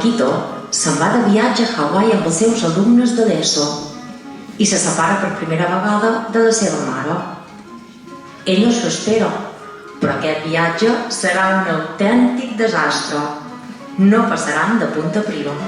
Paquito se'n va de viatge a Hawaii amb els seus alumnes de l'ESO i se separa per primera vegada de la seva mare. Ell no s'ho espera, però aquest viatge serà un autèntic desastre. No passaran de punta priva.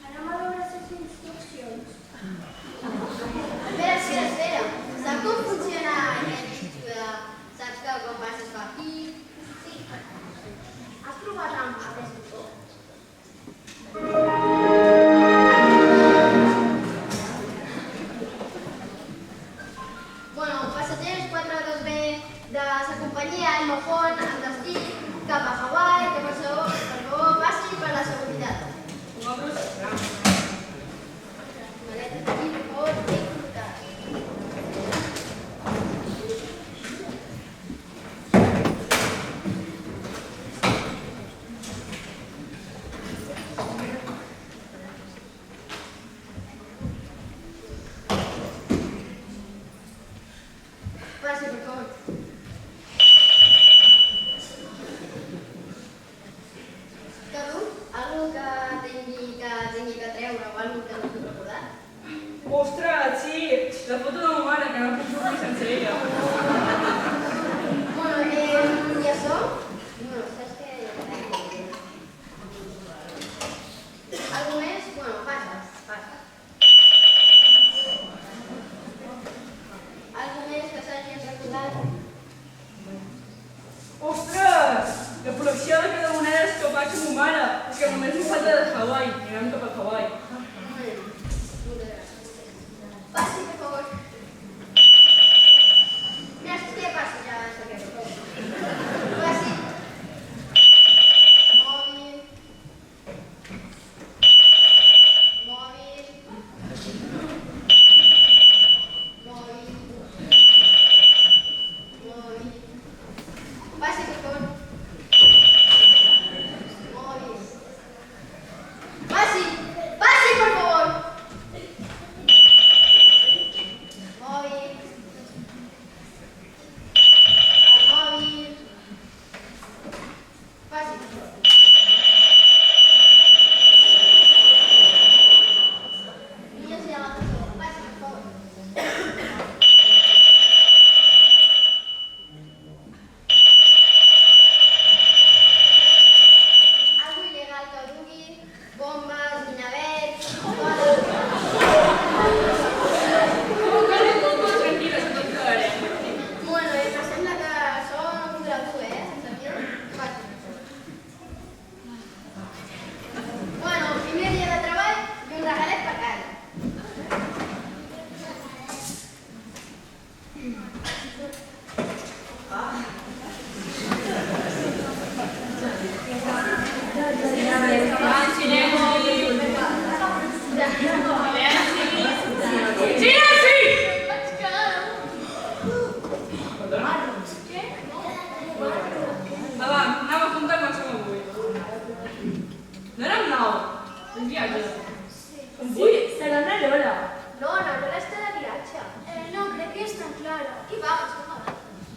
Anem a veure si Ostres, sí! La foto de ma mare, que no puc sortir sense ella. I això? No, saps què? Algo més? Bueno, passa. Algo més que s'hagi recordat? Ostres! La col·lecció de criptomonedes que faig amb ma mare. És que només em falta de Hawaii. Anem cap a Hawaii. Passi, per favor. Mira, si què passa ja això que passi. Mòbil. Mòbil. Mòbil. Mòbil. Passi, per favor. Mòbil. Passi. Passi, per favor. Mòbil. El mòbil. Passi. Mira si hi ha la foto. Passi, per favor. Algo il·legal que dugui, bombes, guinyavets, coses... Tranquil·la, això tot quedaré. Bueno, me sembla que això no podrà dur, sense mi. Bueno, primer dia de treball i un regalet per casa. Va, anem a comptar quan som avui. No érem 9. Un viatge. Sí, serà una Lola. No, Lola està de viatge. No, crec que és tan clara. Qui va?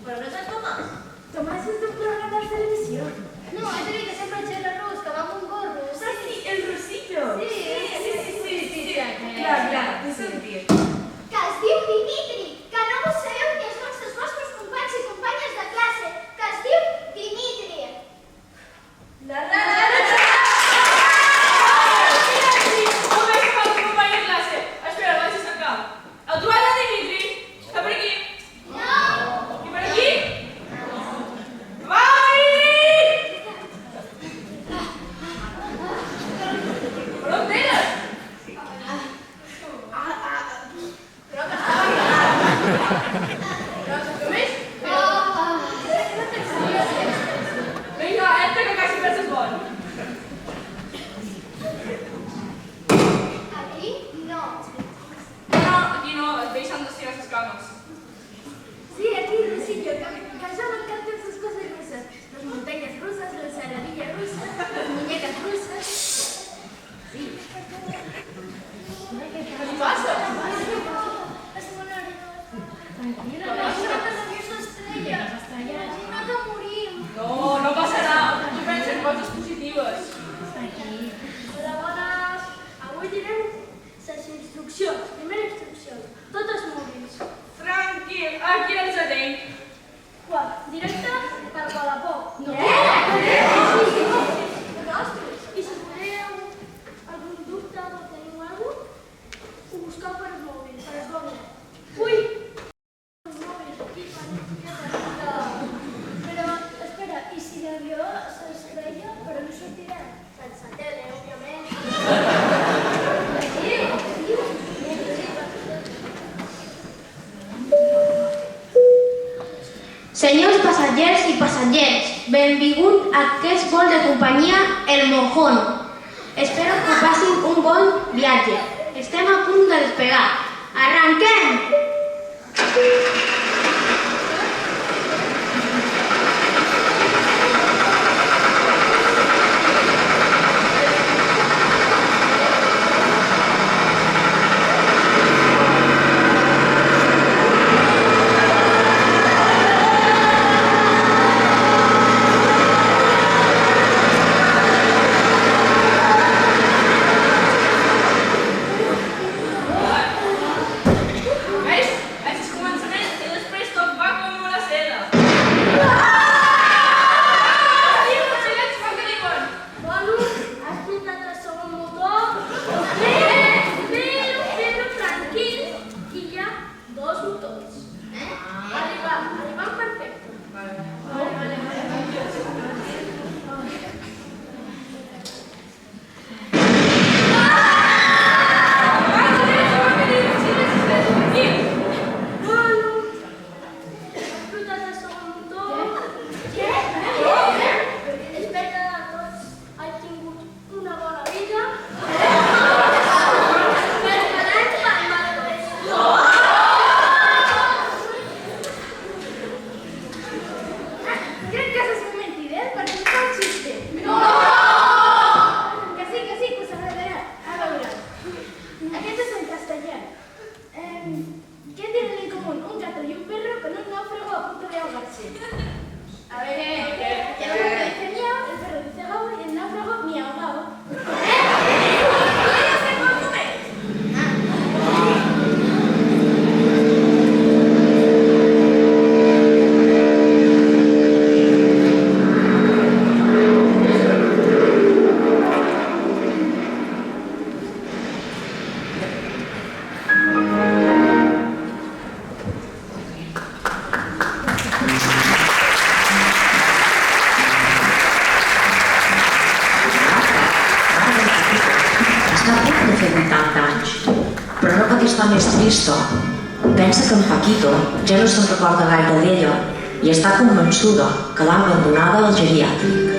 Però no és el Tomàs. Tomàs és d'un programa de televisió. No, és aquell que sempre aixeca el rus, que va amb un gorro. Ah, sí, el Rosillo. Sí. Clar, t'he sentit. Que es diu Dimitri, que no ho sabeu ni els vostres companys i companyes de classe, que es diu Dimitri. La Com és que fa un company de classe? Espera, el vaig a cercar. El trobat de Dimitri? Està per aquí. No! I per aquí? Va, Dimitri! Per on tens? Vinga, entra que quasi penses bon. Aquí? No. No, aquí no, els vells s'han d'estirar les cames. Sí, aquí el Rosillo, que ya me encantan sus cosas rusas. Las montañas rusas, las zaradillas rusas, las muñecas rusas. Sí. Què li passa? Es tranquila, las estrellas. No que morim. No, no passarà. Tu pensa en coses positives. Hola, bones. Avui direm les instruccions. Primera instrucció. Tots els mòbils. Tranquil, aquí els atenc. Qual? Directe per Wallapop. No. I si voleu algun dubte o teniu alguna cosa, ho busqueu per mòbil, per el Google. Ui! Els mòbils aquí Però, espera, i si l'avió s'estrella, però no sortirà? Sense tele, òbviament. Senyors passatgers i passatgers, benvingut a aquest vol de companyia El Mojón. Espero que passin un bon viatge. Estem a punt de despegar. però no pot estar més trista. Pensa que en Paquito ja no se'n recorda gaire d'ella i està convençuda que l'ha abandonada al geriàtric.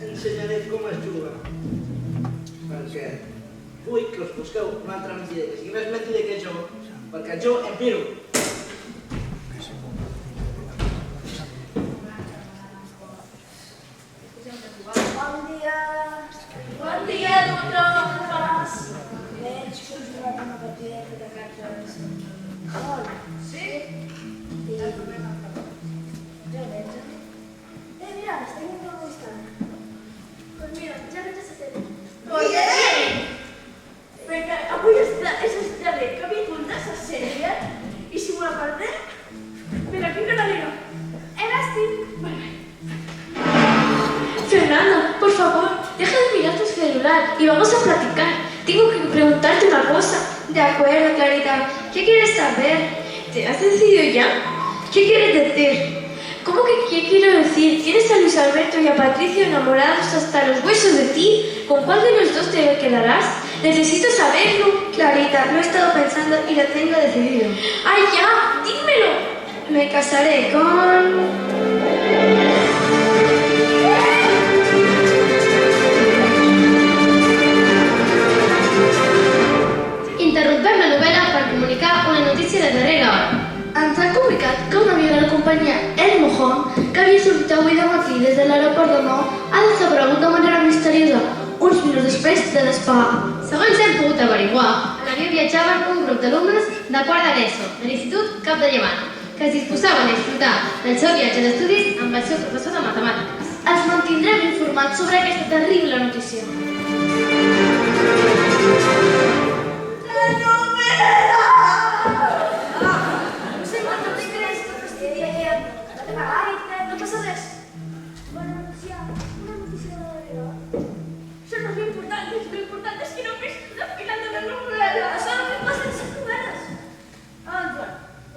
Ensenyaré com es juga, perquè vull que us busqueu una altra mentida que sigui més mentida que jo, perquè jo em piro. Bon dia, doctor! Veig que us jugat una partideta de cartes. Sí? Ja veig, mira, estem en el instant. Doncs mira, ja veig la tele. Oye! Perquè avui és el darrer capítol de la sèrie i si me la perdé, mira, quin canalero. Eres tú. Fernando, por favor, deja de mirar tu celular y vamos a platicar. Tengo que preguntarte una cosa. De acuerdo, Clarita. ¿Qué quieres saber? ¿Te has decidido ya? ¿Qué quieres decir? ¿Cómo que qué quiero decir? ¿Tienes a Luis Alberto y a Patricio enamorados hasta los huesos de ti? ¿Con cuál de los dos te quedarás? Necesito saberlo. Clarita, lo he estado pensando y lo tengo decidido. ¡Ay, ya! ¡Dímelo! Me casaré con... Interrompem la novel·la per comunicar una notícia de darrera hora. Ens ha comunicat que un avió de la companyia El Mojón, que havia sortit avui de matí des de l'aeroport de Nou, ha desaparegut de manera misteriosa, uns minuts després de despegar. Segons hem pogut averiguar, a l'avió viatjaven un grup d'alumnes de quart de l'ESO, de l'Institut Cap de Llevant, que es disposaven a disfrutar del seu viatge d'estudis amb el seu professor de matemàtiques. Els mantindrem informats sobre aquesta terrible notícia. No passa res. Bona notícia, una notícia de darrere. Això no és l'important és que no ves desfilant de la novel·la. Això no me passa en 5 novel·les. Joan,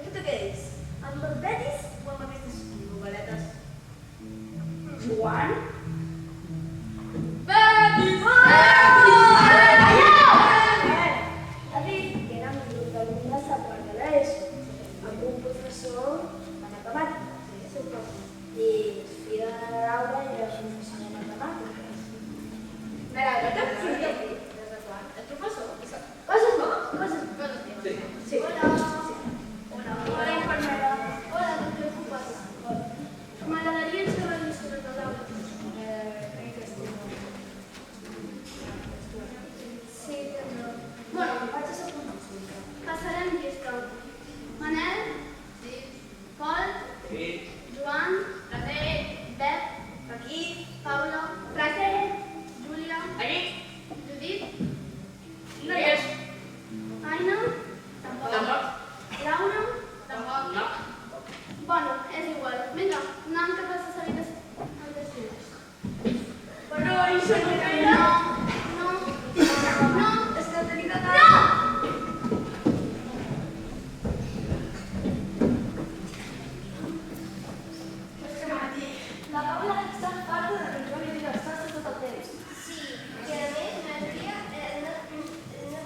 ¿esto qué es? Amb el Betis o amb aquestes novel·letes? Joan? Ha dit que érem un grup d'alumnes a quart de l'ESO, amb un professor de matemàtiques, suposo. I fill de Laura i era professor de matemàtiques. Des de quan? El professor? Coses bones. Sí. Hola. Hola, infermera. Hola, no et preocupes. M'agradaria saber la història de Laura. Sí, però... Bueno, vaig a ser una consulta. Passarem llista. Manel? Sí. Pol? Sí. Joan? Present. Pep? Aquí. Paula? Present. Júlia? Aquí. Judit? No hi és. Aina? Tampoc. Laura? Tampoc. No. Bueno, és igual. Vinga, anem cap a les habitacions. Però, i senyoreta? No. És que tenim de No! La Paula està farta de que jo li digui les coses tot el temps. Sí, i a més m'hauria de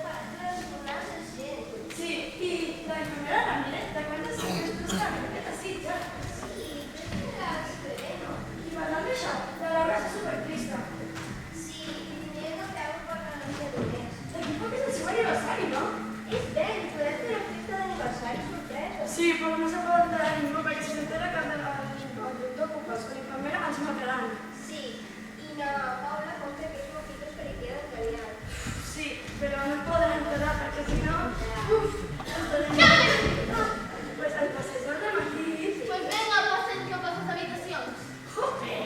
parar les jornades gent. Sí, i la infermera Ramírez, de quantes setmanes la Ramírez sí, ja. Sí, les creo. I parlant d'això, de la Rosa supertrista. Sí, i tindria que treure per la noia només. D'aquí poc és el seu aniversari, no? És ben, podem fer una festa d'aniversari sorpresa. Sí, però no se poden enterar ningú perquè si s'entera que el doctor Cupes o l'infermera ens mataran. Sí, i la Paula compra aquests mojitos que li queden genial. Sí, però no es poden enterar perquè si no... Uf! Pues el passador de Matí... Pues venga, pasen cap a les habitacions. Jope!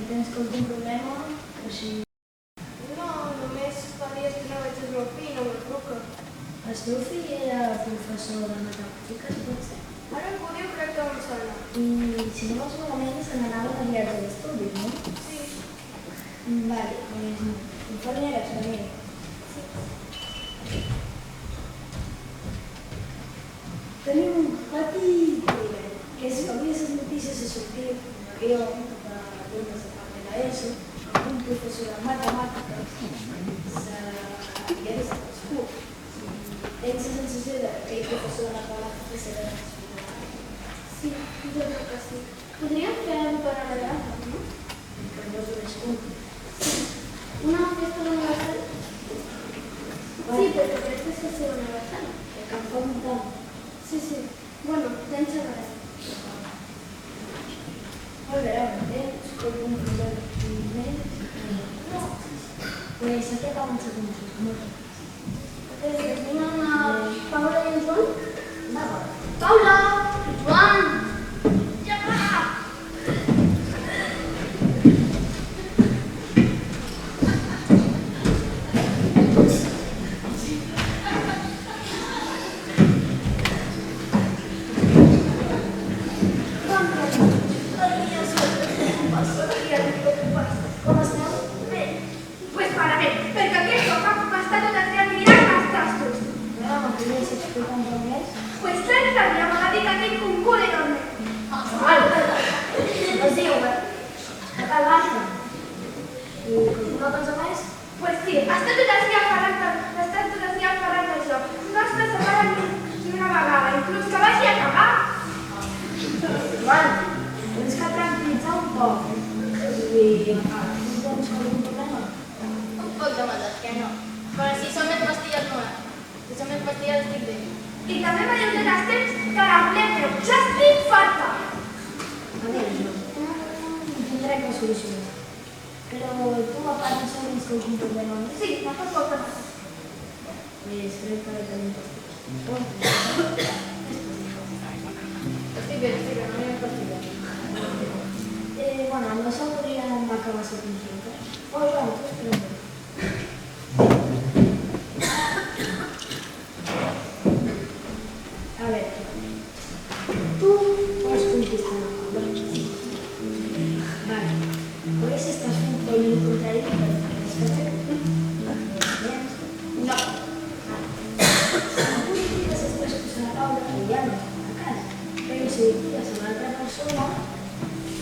Tens algun problema? O sigui... No, només fa dies que no veig el meu fill era professor de matemàtiques, potser. Ara que ho diu crec que em sona. I si no vaig malament se n'anava de viatge d'estudis, no? Sí. Vale, doncs infermeres, també. Tenim un petit problema, que és que avui a les notícies ha sortit un avió d'alumnes de quart de l'ESO amb un professor de matemàtiques s'havia desaparegut. Tens la sensació que aquell professor de matemàtiques s'ha desaparegut? Sí, jo crec que sí. Podríem fer un paral·lel, no? Que no us ho descompte. Una festa universal? Sí, però crec que és que sigui universal. Que em fa un tant. Sí, sí. Bueno, tens res. Molt bé, tens un problema. No. Pues aquí acaben de consultar. Tenim a Paula i en Joan? Va. Paula! Joan! Ja va! Com esteu? Bé, pues para bé, perquè aquest cop ha estat tot el dia mirant els tastos. No, amb el primer s'explica un poc més. Pues l'altre dia m'ha dit que tinc un cul enorme. Es diu, a tal baixa. I una cosa més? Pues sí, està tot el dia parlant d'això. No es separa ni una vegada, inclús que vagi a cagar. Joan, tens que tranquil·litzar un poc. I no tens algun problema? Un poc de mal d'esquena, però si són més pastilles no. Si són més pastilles estic bé. I també m'ha dit els temps que la volem, però ja estic farta. A veure, tindré que solucionar. Però tu a part d'això tens algun problema més? Sí, m'ha fet poc de mal. Pues crec que tenim pastilles. Estic bé, no hi ha pastilles. Bueno, amb això podríem acabar la consulta. Oh, Joan, tu espera. A veure, tu pots contestar la Paula. Vale. A veure si estàs fent tot el contrari que No. si tu tires les tres coses a la Paula, ja no, a casa. Però si tires a l'altra persona,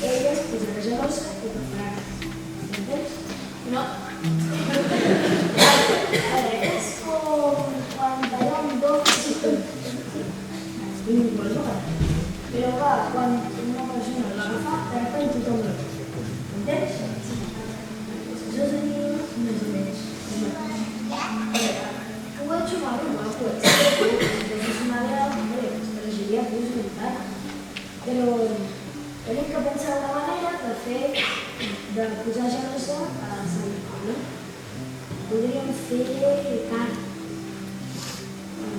ella es posarà gelosa i te farà. Entens? No. A veure, és com quan tallem dos però va, quan una persona l'agafa, de repente tothom la fa. Entens? Això seria més o menys. Ho he hecho mal, pues. Entonces una vez, pero sería pues mental. Però tenim que pensar una manera de posar gelosa a Sant Paula. Podríem fer carta.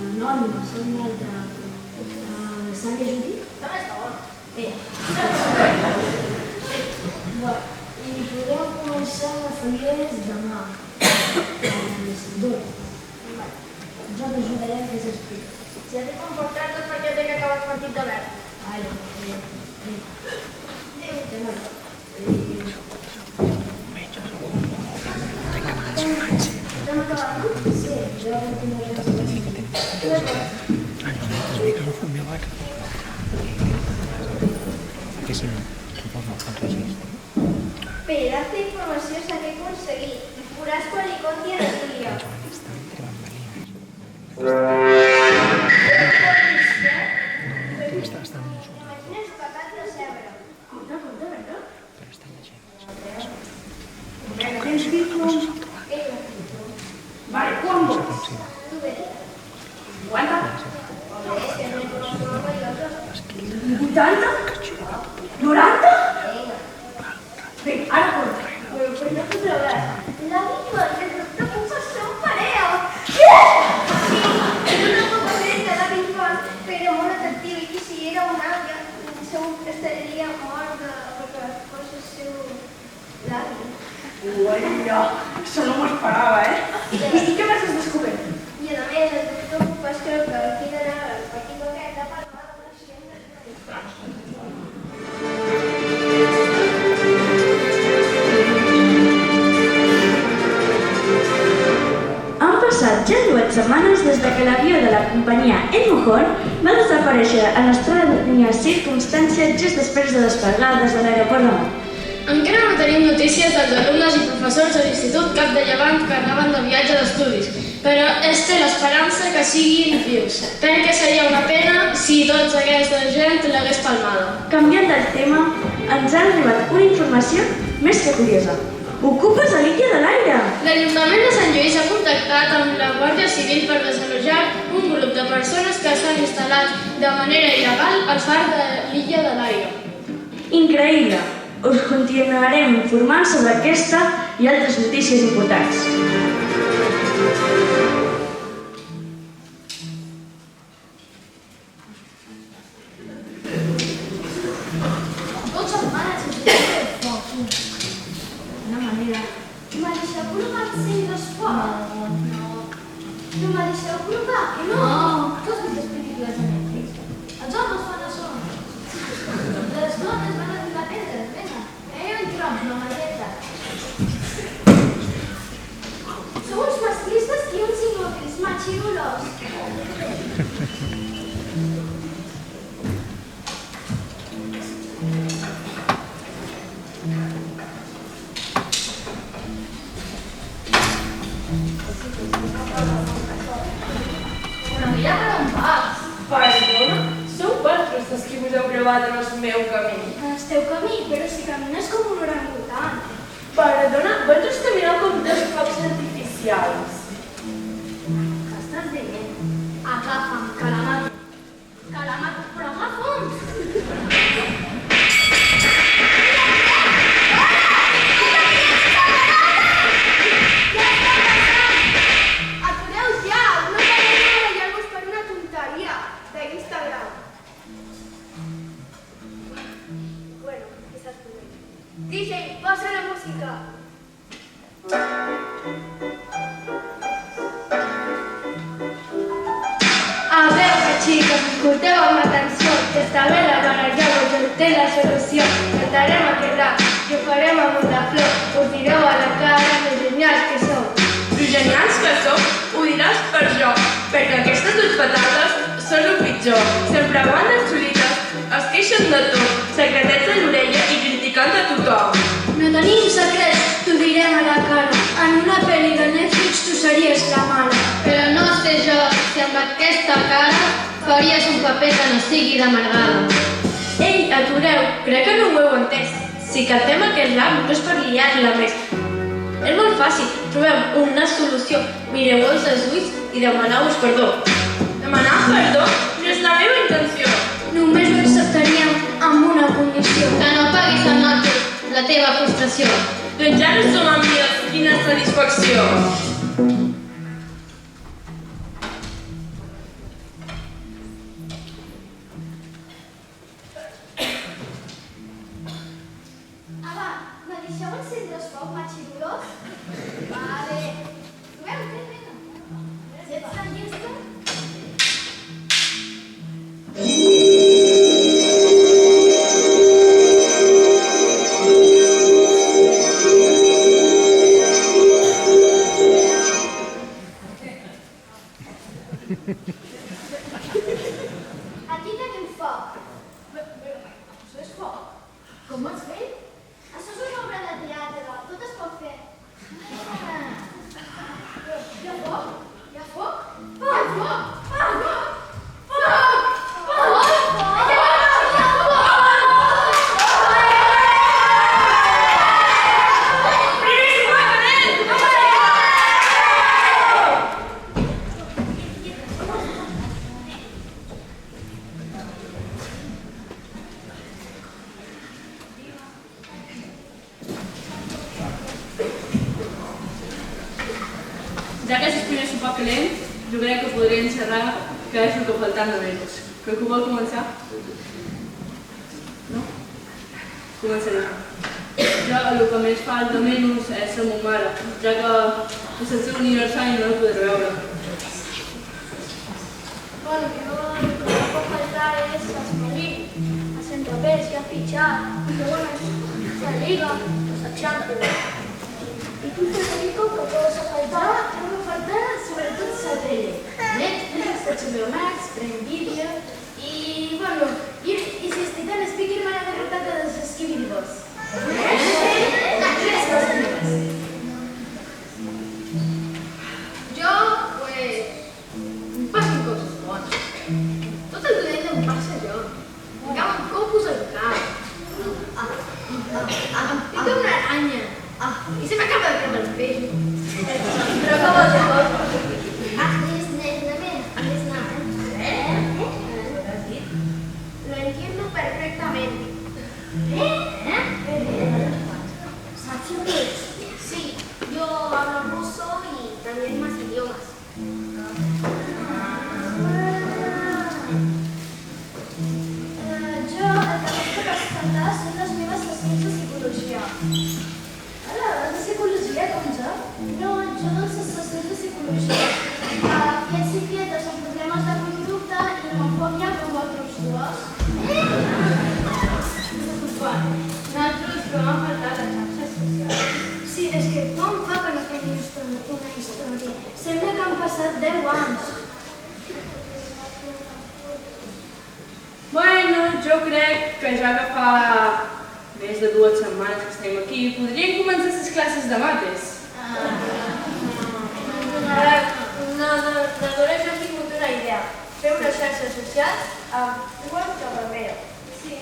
Anònima, són una altra. Sàlia Judit? També està bo. Bé. I podríem començar a fer demà. Jo t'ajudaré a fer l'explicació. Si has de comportar tot perquè té que acabar el partit de verd. Estem acabant, no? Sí, jo continuaré. Pedazo d'informació s'ha aconseguit. Veuràs quan li conti a la Júlia. Imagines el pecat de cebre. Compte, verdad? Venga, tens títols? Vale, ¿cuándo? Tu bé? 50? Home, és que no hi coneixo molt perillosos. 80? 90? Vinga. Vinga, ara corre. Però per no t'ho trobes. La vícua, que no et preocupes, som parella. Què? Sí, és una copaceta, la vícua, però molt atractiva. I que si era una àvia, segur que estaria mort perquè fos el seu l'avi. Bueno, eso no me esperaba, ¿eh? ¿Y qué más has descubierto? I a més, el doctor Copàs creu que El mojón va desaparèixer en estranyes circumstàncies just després de despegar des de l'aeroport de Mont. Encara no tenim notícies dels alumnes i professors de l'Institut Cap de Llevant que anaven de viatge d'estudis, però es té l'esperança que siguin vius, perquè seria una pena si tota aquesta gent l'hagués palmada. Canviant del tema, ens ha arribat una informació més que curiosa. Ocupes a l'illa de l'Aire! L'Ajuntament de Sant Lluís ha contactat amb la Guàrdia Civil per desallotjar un grup de persones que s'han instal·lat de manera il·legal al far de l'illa de l'Aire. Increïble! Us continuarem informant sobre aquesta i altres notícies importants. Me deixeu provar encendre el foc? No. No me deixeu provar, que no? Tu has vist les pel·lícules de Netflix? Els homes fan això. Les dones van a dir la pedra, vinga. Entra amb la malleta. Sou uns masclistes i uns inútils, machirulos. Perdona? Sou vosaltres els qui us heu gravat en el meu camí. En el teu camí, però si camines com un orangutan. Perdona, vosaltres camineu com dos focs artificials. Què estàs dient? Agafa'm, calamar. Calamar, però agafa'm. Atureu ja! No podeu barallar-vos per una tonteria d'Instagram. Bueno, quizás tu ven. DJ, posa la música. A veure, xiques, escolteu amb atenció, que està bé la baralleu, us té la solució. Cantarem aquest rap i ho farem amb molta flor, us direu a la cara que genials que sou. Lo genials que sou, ho diràs per jo, perquè aquestes dues patates són el pitjor. Sempre van de xulites, es queixen de tot, secretets a l'orella i criticant a tothom. No tenim secrets, t'ho direm a la cara. En una pel·li de Netflix tu series la mala. Però no sé jo si amb aquesta cara faries un paper que no sigui d'amargada. Ei, atureu, crec que no ho heu entès. Si cantem aquest rap no és per liar-la més. És molt fàcil, trobem una solució. Mireu-vos als ulls i demaneu-vos perdó. Demanar perdó no és la meva intenció. Només ho acceptaríem amb una condició. Que no paguis a noche la teva frustració. Doncs ja no som amigues, quina satisfacció. Apa, me deixeu encendre el foc, machirulos? Vale. Proveu, vinga. Si ets tan llesta... Aquí tenim foc. Això és foc? Com ho has fet? Això és una obra de teatre, tot es pot fer. Hi ha foc? Hi ha foc? Hi ha foc? Foc! Foc! Ja que és el primer sopar calent, jo crec que podré encerrar que és el que faltant de menys. Crec que vol començar? No? Començaré. Jo el que més falta menys és la meva mare, ja que és el seu aniversari i no la podré veure. Bueno, jo el que no pot faltar és l'esperit, el centropers que ha fitxat, que bueno, la Liga, la Champions. I tu, Federico, que poses a faltar? No me faltarà sobretot la tele. Netflix, faig el meu max, prenc vídeo i, bueno, i si estic tan speaker m'han derrotat dels esquivadors. Jo, pues, em passen coses bones. Tot el dolent em passa jo. Em cauen cocos al cap. Em pica una aranya. I se m'acaba de cremar el pell. Però com el de Lo entiendo perfectamente. ¿Sabes inglés? Sí, yo hablo ruso y también más idiomas. Jo el que més puc escoltar són les meves sessions de psicologia. Hola, de psicologia, com jo? No, jo doncs les sessions de psicologia. Quiets i quietes amb problemes de conducta i l'homofòbia com vosaltres dos. Nosaltres trobem a faltar les xarxes socials. Sí, és que com fa que no fem una història? Sembla que han passat 10 anys. Bueno, jo crec que ja que fa més de 2 setmanes que estem aquí, podríem començar les classes de mates. No, Dora, jo he tingut una idea. Fer unes xarxes socials amb web de Romero. Sí.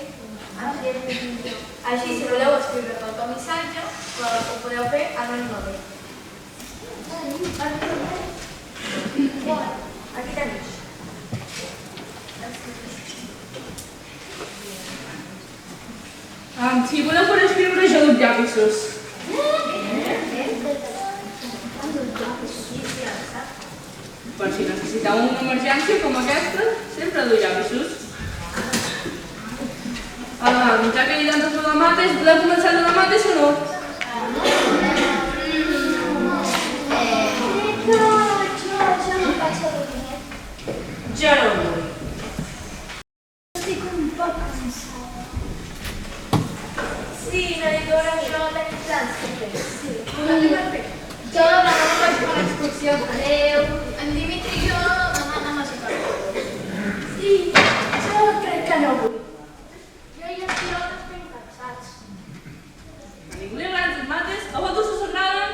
Així, si voleu escriure qualque missatge, ho podeu fer anònimament. Aquí tenim. Si voleu per escriure, jo duc llapisos. Per si necessiteu una emergència com aquesta, sempre duc llapisos. Ja que hi ha tantes de mates, voleu començar de mates o no? Jo no faig el rotinet. Jo no ho vull. Estic un poc cansada. Sí, Dora, jo tenim plans que fer. Sí. Jo demà vaig per l'excursió a Déu. En Dimitri i jo demà anem a Chicago. Sí, jo crec que no vull. Jo i els pilotes ben cansats. A ningú li agraden les mates? A vosaltres us agraden?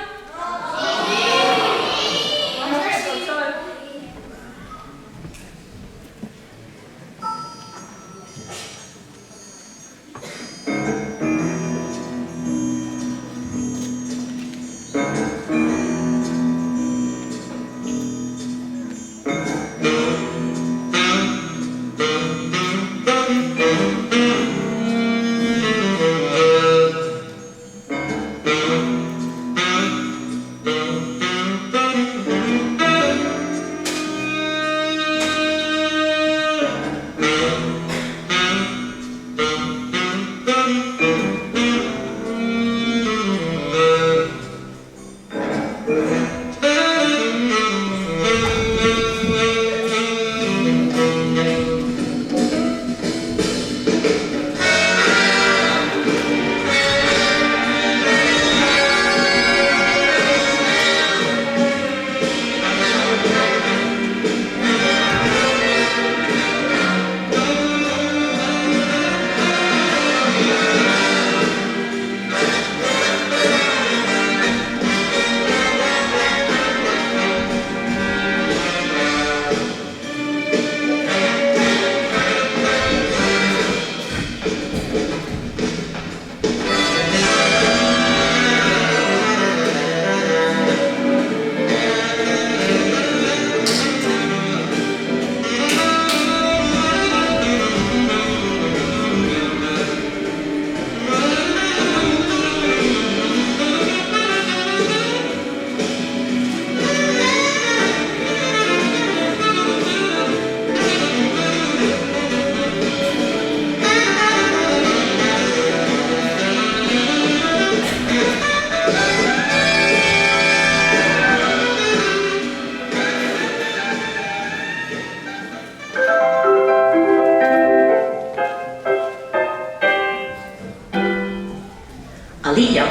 A l'illa,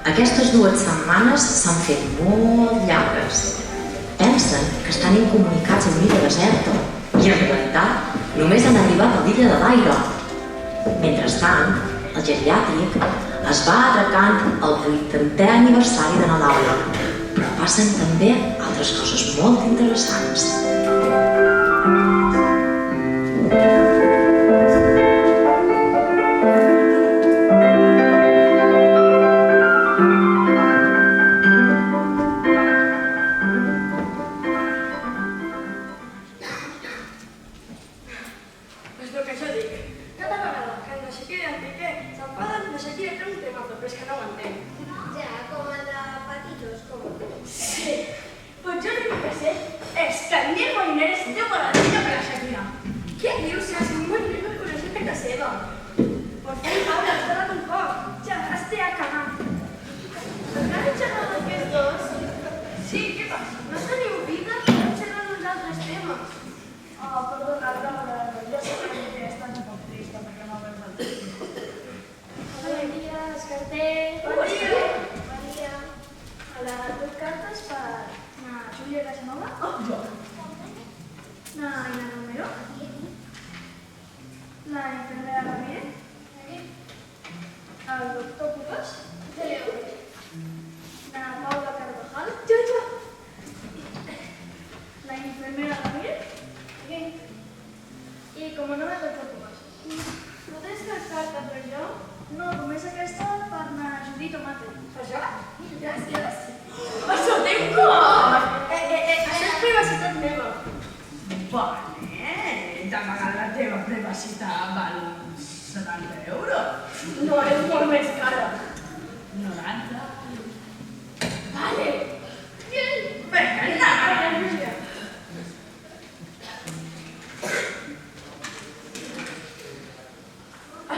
aquestes 2 setmanes s'han fet molt llargues. Pensen que estan incomunicats en una illa deserta i en realitat només han arribat a l'illa de l'aire. Mentrestant, el geriàtric es va atracant el 80è aniversari de Nadal, però passen també altres coses molt interessants. És el que jo dic. Cada vegada que en Shakira i en Piqué s'enfaden, la Shakira treu un tema, però és que no ho entenc. Ja, com el de Patitos, com? Sí, pues yo lo único que sé es que el Diego Molinero se dio por la niña para la Shakira. ¿Qué dius? Si el senyor Molinero el coneixia a casa seva. Por favor, Paula, has tardat un poc. Ja, estic a cagar. Encara hem xerrat aquests dos? Sí, què passa? No teniu vida? Hem xerrat uns altres temes. Oh, perdona, Laura, ja sé que estàs un poc trista perquè no veus el temps. Bon dia, Escarter. Bon dia. Bon dia. Hola, tu cartes per na Júlia Casanova? Oh, jo. Na Ina Romero? La enfermera Ramírez? El doctor Pugas? Na Paula Carvajal? Jo. La enfermera Ramírez? I com a nom el doctor Pugas. No tens cap carta per jo? No, només aquesta per na Judit Tomate. Per jo? Gràcies. Això té un cor! Això és privacitat meva. Vale, t'amagar la teva privacitat val uns 70 euros. No, és molt més cara. 90. Vale. Bien. Vinga, anem.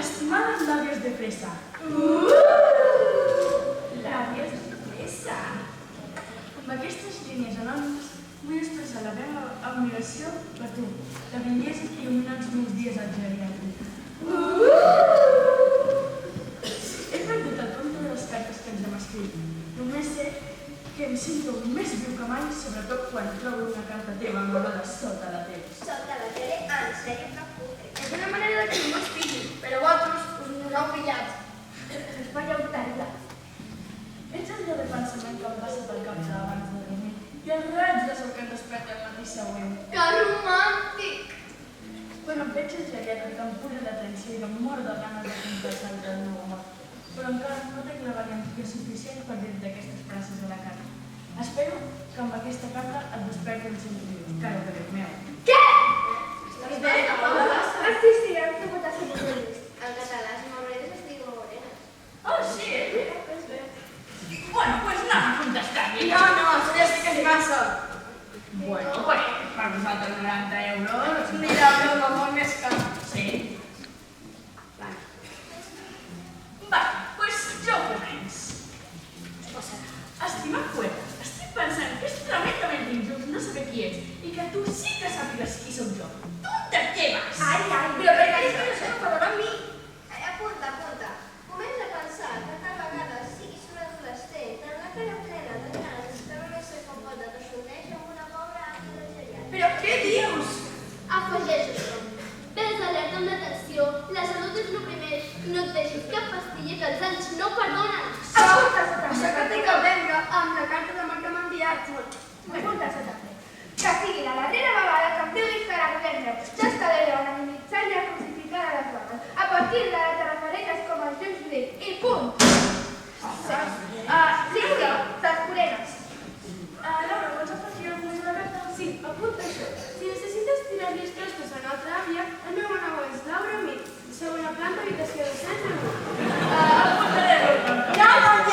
Estimados labios de fresa. Labios de fresa. Amb aquestes línies anònimes vull expressar la meva admiració per tu, que vingués i il·luminar els meus dies al geriàtric. He perdut el compte de les cartes que ens hem escrit. Només sé que em sento més viu que mai, sobretot quan trobo una carta teva amagada sota la tele. Sota la tele, en sèrio, que putre. És una manera de que no es pilli, però vosaltres us n'heu pillat. Us veieu tallat. Ets allò de pensament que em passa pel cap abans de dormir i els raig de sol que em desperta el matí següent. Que romàntic! Quan em veig el jaqueta que em pura l'atenció i em mor de ganes de confessar-te el meu amor. Però encara no tinc la valentia suficient per dir-te aquestes frases a la cara. Espero que amb aquesta carta et desperti el sentit, cara de Déu meu. Què? Estàs bé, Paula? Sí, hem tingut a ser molt en català, si m'agrades estic molt morena. Oh, sí, és bé. Bueno, pues anem a contestar-li. No, això ja sé que és massa. Bueno, pues per nosaltres 90 euros. Mira, broma, molt més car. Sí. Va, pues jo començo. Estimat poeta, estic pensant que és tremendament injust no saber qui ets i que tu sí que sàpigues qui sóc jo. Tu on te lleves? Ai, Però per què és que no se m'enfadarà amb mi? Apunta. Comença a pensar que tal vegada siguis un adolescent amb la cara plena de ganes que només sé com pot de sorteig amb una pobra acta de geriàtric. Però què dius? Afegeix això. Ves alerta amb l'atenció. La salut és el primer. I no et deixis cap pastilla que els anys no perdonen. Això que tinc al ventre amb la carta d'amor que m'ha enviat. Apunta, que sigui la darrera vegada que em diguis que la prendre. Ja estaré unanimitzant i a crucificar a les dones. A partir de la te refereixes com els James Blake. I punt. Cinta, les corenes. Laura, vols afegir alguna cosa a la carta? Sí, apunta això. Si necessites tirar les trostos a l'altra àvia, el meu nom és Laura Mir. Segona planta, habitació 201. Apuntaré. Ja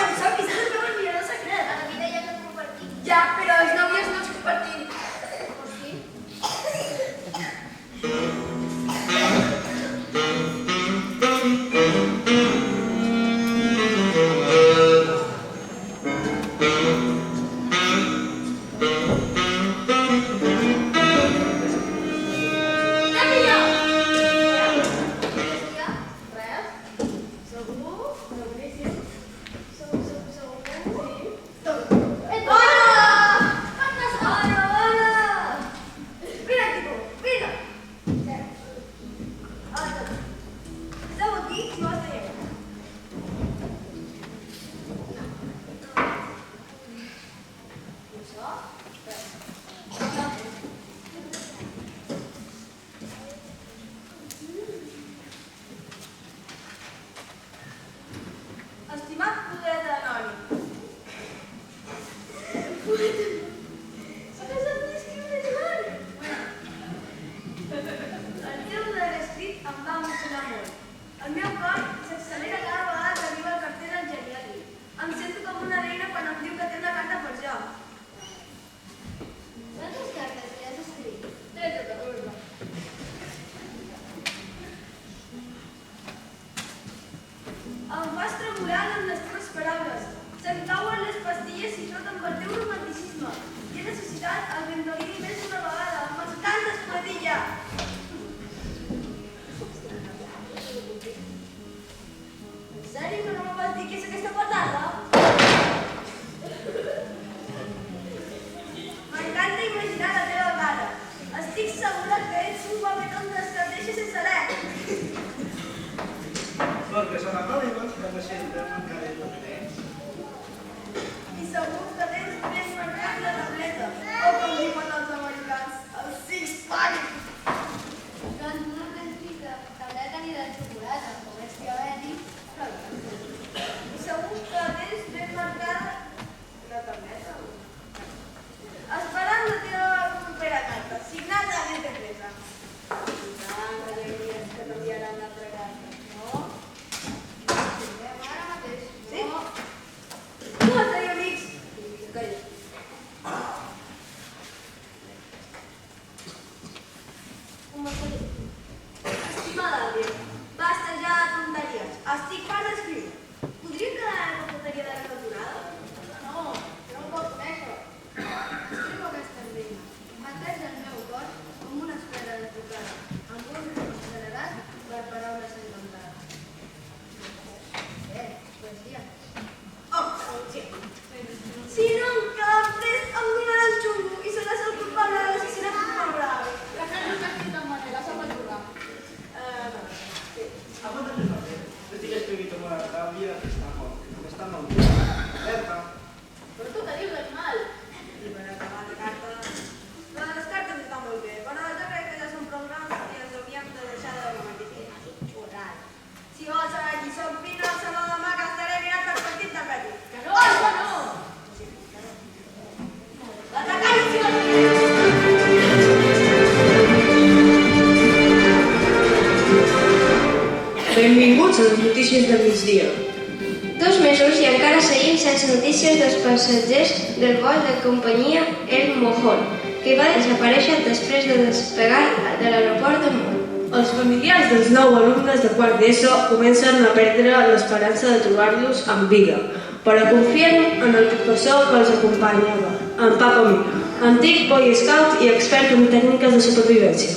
em sap que és el meu admirador secret. A la vida hi ha que compartir. Ja, però El meu cor s'accelera cada vegada que arriba el carter del geriàtric. Em sento com una reina quan em diu que té una carta per jo. Quantes cartes li has escrit? 13, Catorze. Em fas tremolar amb les teves paraules. Se'm cauen les pastilles i tot amb el teu romanticisme. I he necessitat el Ventolini més d'una vegada. M'encantes, Padilla! En sèrio que no me vas dir què és aquesta patada? M'encanta imaginar la teva cara. Estic segura que ets un guapetón d'estratègia sense l'E. Perquè són anònimes que no senten encara el que tens. I segur que tens ben marcat la tableta. O com diuen els americans, el six-pack. Doncs no pensi que tableta ni de xocolata, com és diabètic, però I segur que tens ben marcada la tableta. Esperant la teva propera carta, signada des de presa. Tant, alegries que t'enviaran l'altra carta, no? ara mateix. Sí? No, tenia amics. Calla. Estimada Adrià, basta ja de tonteries. Estic fart d'escriure. Podríem quedar en la cafeteria de la cantonada? No, no ho pot conèixer. Escriu aquesta rima. Mateix el meu cor com una esfera de tocada, amb un ritme accelerat per paraules inventades. Poesia. Oh, sí. Si no em queda pres, em donaran xungo i seràs el culpable de l'assassinat d'un mal bravo. La carta està escrita en manera, s'ha de jugar. Sí. Aguanta el paper. Estic escrivint amb una ràbia que està molt bé. Berta. Però tu què dius, animal? I per acabar la carta... Les cartes estan molt bé, però jo crec que ja són prou grans i les hauríem de deixar de romanticisme. Xurat. Si vols saber qui som, vine al saló demà que estaré mirant per partit de Betis. Que no, que no! La tacància! Benvinguts a les notícies del migdia. 2 mesos i encara seguim sense notícies dels passatgers del vol de companyia El Mojón, que va desaparèixer després de despegar de l'aeroport de Mont. Els familiars dels 9 alumnes de quart d'ESO comencen a perdre l'esperança de trobar-los amb vida, però confien en el professor que els acompanyava, en Paco Mir, antic Boy Scout i expert en tècniques de supervivència.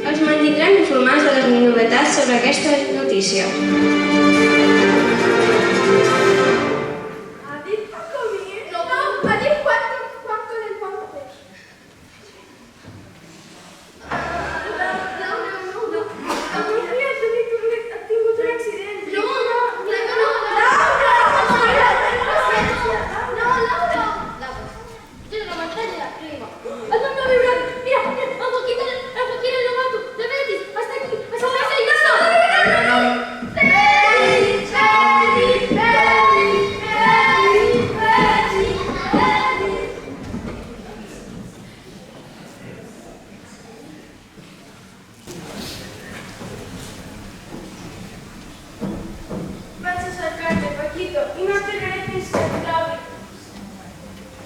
Els mantindrem informats de les novetats sobre aquesta notícia. Ha dit Paco Mir? No, ha dit Juanco del Ponte. Avui ha tingut un accident. No, tiene una pantalla arriba. ¡El nombre de Brad! ¡Mira! ¡El Joaquín el novato! ¡De Betis! ¡Hasta aquí! ¡Hasta aquí! ¡Hasta Vaig a cercar-te, Paquito, i no tornaré fins que et trobi.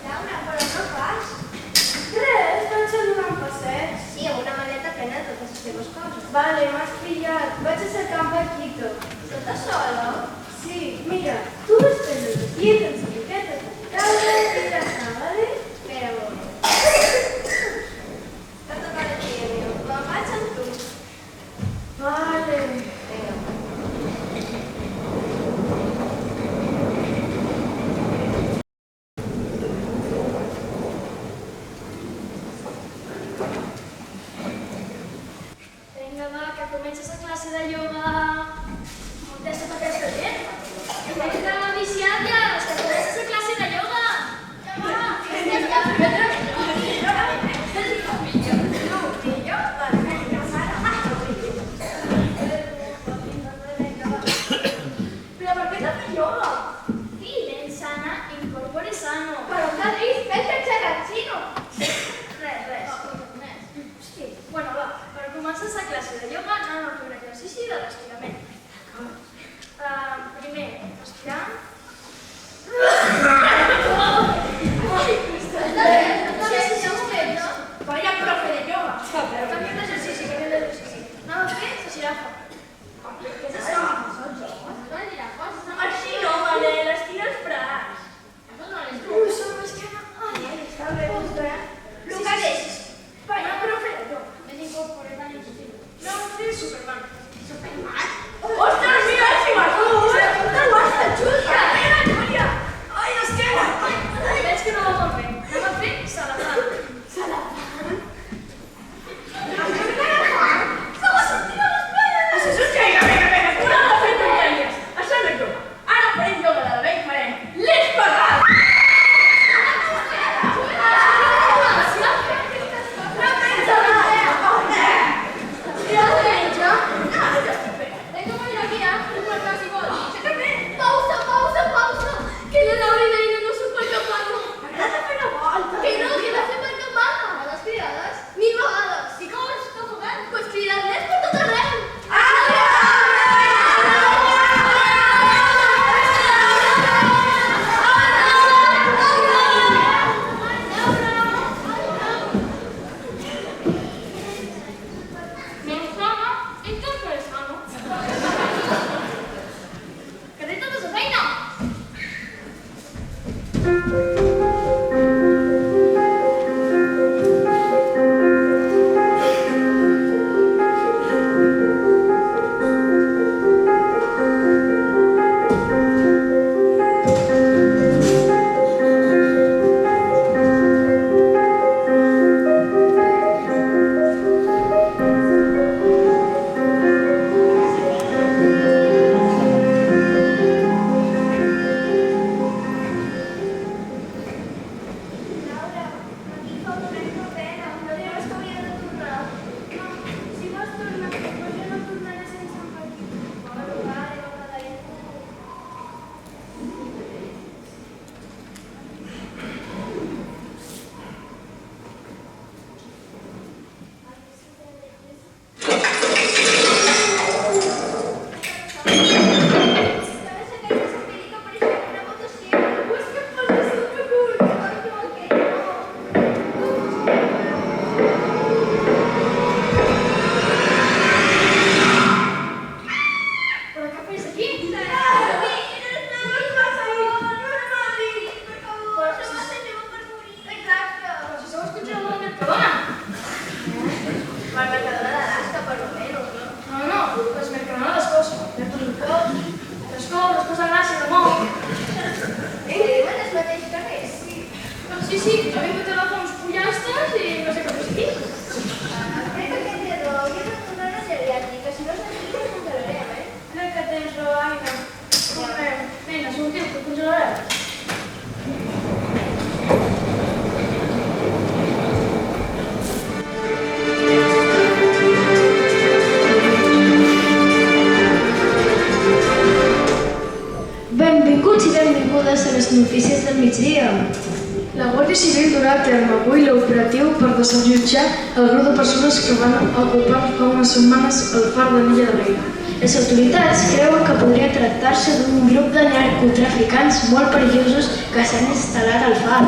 Laura, però no fas? Res, vaig a donar un passeig. Sí, amb una maleta plena de totes les teves coses. Vale, m'has pillat. Vaig a cercar en Paquito. Tota sola? Sí, mira, tu vas prendre les llibres, les etiquetes, taula i ja està, vale? Però... Que toca de ti, amigo. Me'n vaig amb tu. Vale. Vinga. Vinga, va, que comences la classe de ioga. Contesta per aquesta gent. Venga, viciadas, que comiences la clase de yoga. Però per què t'ha fet ioga? Sí, ven sana, incorpore sano. Però què dius? Vete a xerratzino. Res. Hosti, bueno, va, per començar la classe de yoga anem a fer un exercici de l'estirament. Primer, respirar. Vaya profe de yoga. Canviem d'exercici, canviem d'exercici. Anem a fer la xirafa. Què és això? Així no, vale, les tires braç. Ui, som l'esquena. Ai, està bé, vostè. Lucas, vaya profe de yoga. No, fer Superman. Ostres, mira, si m'acudo! Te guasta, Júlia! Mira, Júlia! Ai, l'esquena! Veig que no ho vol fer. Anem a fer salafant. Això és un xaiga, vinga, una de les tonteries. Això no és yoga. Ara farem yoga de vell, farem l'espagat. Benvinguts i benvingudes a les notícies del migdia. La Guàrdia Civil durà a terme avui l'operatiu per desallotjar el grup de persones que van ocupar fa unes setmanes el far de l'illa de Reina. Les autoritats creuen que podria tractar-se d'un grup de narcotraficants molt perillosos que s'han instal·lat al far.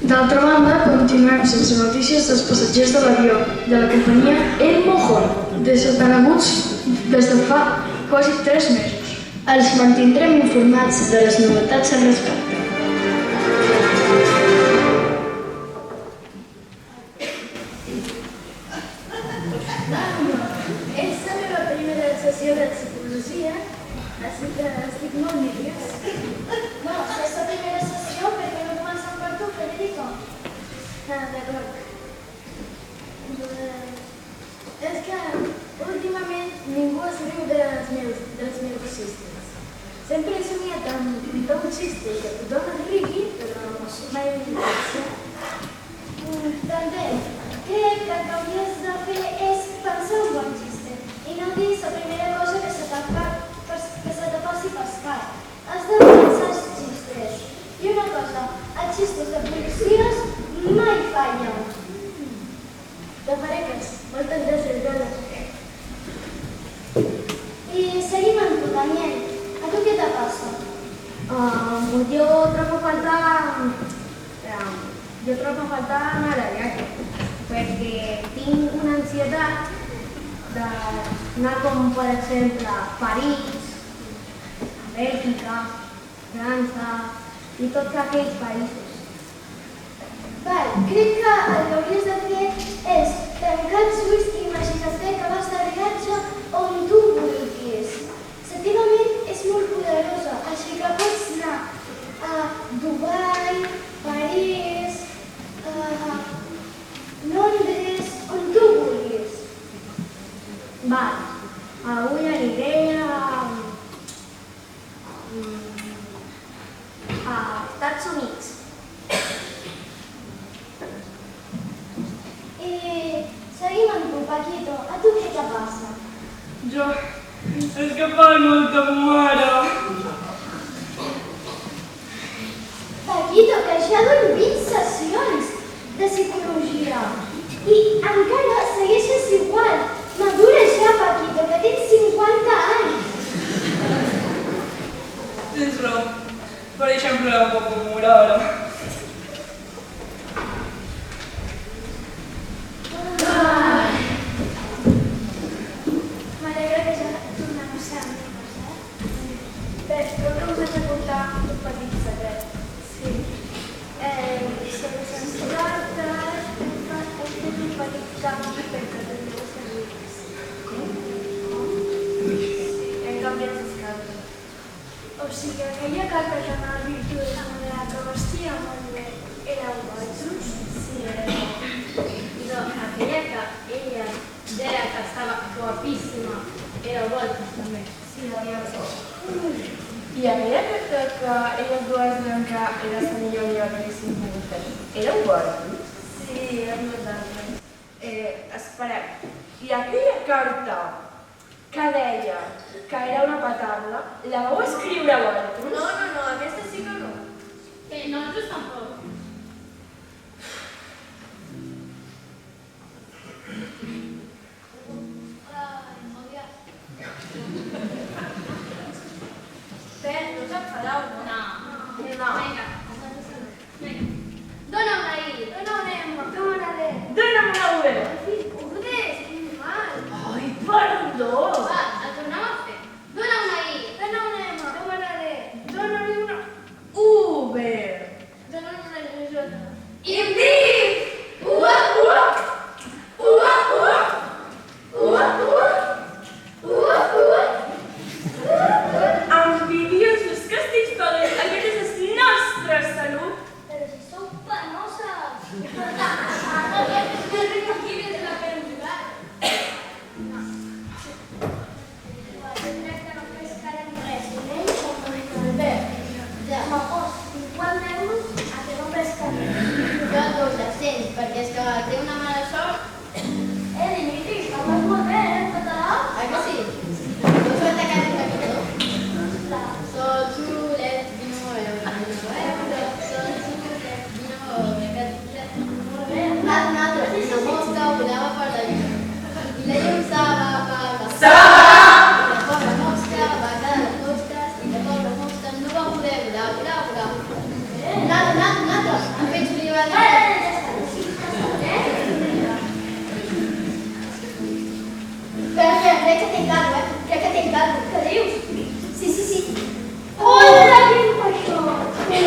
D'altra banda, continuem sense notícies dels passatgers de l'avió de la companyia El Mojón, desapareguts des de fa quasi 3 mesos. Els mantindrem informats de les novetats al respecte. És la meva primera sessió de psicologia, així que estic molt nerviós. No, és la primera sessió perquè no comencem per tu, Federico. D'acord. És que últimament ningú es riu dels meus xistes. Sempre he somiat amb un xiste que tothom es rigui, però mai ho he També, crec que el que hauries de fer és pensar un bon xiste i no dir la primera cosa que se te passi pel cap. Has de pensar els xistes. I una cosa, els xistes de policies mai fallen. De pareques, moltes gràcies, Lola. I seria jo trobo a faltar anar a viatge, perquè tinc una ansietat d'anar com, per exemple, a París, a Bèlgica, França i tots aquells països. Val, crec que el que hauries de fer és tancar els ulls i imaginar-te que vas de viatge on tu vulguis. La teva ment és molt poderosa, així que pots anar a Dubai, París, Londres, on tu vulguis. Val, avui aniré a Estats Units. Seguim amb tu, Paquito. A tu què te passa? Jo... és que fa molta mare. Paquito, que ja dono 20 sessions de psicologia i encara segueixes igual. Madura ja, Paquito, que tens 50 anys. Tens raó. Per això em plora un poc com mora ara. M'alegra que ja tornem a ser amigues, Bé, crec que us haig de portar un petit secret. Sí. Sense nosaltres hem fet un petit canvi perquè teniu a ser amigues. Com? Sí, hem canviat les cartes. O sigui, aquella carta que anava a Virtudes de que vestia molt bé éreu bojos? Sí, éreu. No, aquella que ella deia que estava guapíssima era Voltes també. Sí, havia I aquella que elles dues diuen que era la millor amiga que haguéssim pogut tenir. Éreu bojos? Sí, érem nosaltres. Esperem. I aquella carta que deia que era una patarla, la vau escriure vosaltres? No, aquesta sí que no. Nosaltres tampoc. No us enfadeu, no? No. No. Vinga. Dóna una I. Dóna una M, dóna D. Dóna'm una V. Joder, quin mal. Ai, perdó. Va, el tornem a fer. Dóna una I. Dóna una M, dóna D. Dóna-li una V. Dóna una J. Indi! Ua! Envidiosos que estic pagant, aquesta és la nostra salut. Però si sou penoses. Quin és la perdurar? Jo crec que no pescarem res, menys com el verd. M'apos 50 euros a que no pescarem. Jo 200, perquè és que té una mala sort. Dimitri, parles molt bé, en català? Que sí? No soy de casa de Quito. Soy chulet, vino una mosca volava per la llum. I la llum se va apagar. La pobra mosca va quedar a les costes i la pobra mosca no va poder volar. Nada. Han fet julivada. Espera, crec que tinc caldo, Què dius? Sí. Hola, quin això?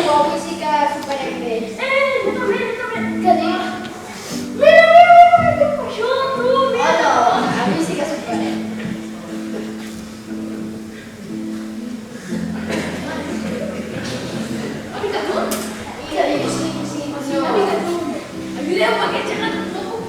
Avui sí que superem bé. Jo també. Què dius? Mira, què fa això, tu, mira. Hola, avui sí que superem. Mica tu? Què dius? Sí. Mica tu. Ajudeu-me, aquest gegant no puc.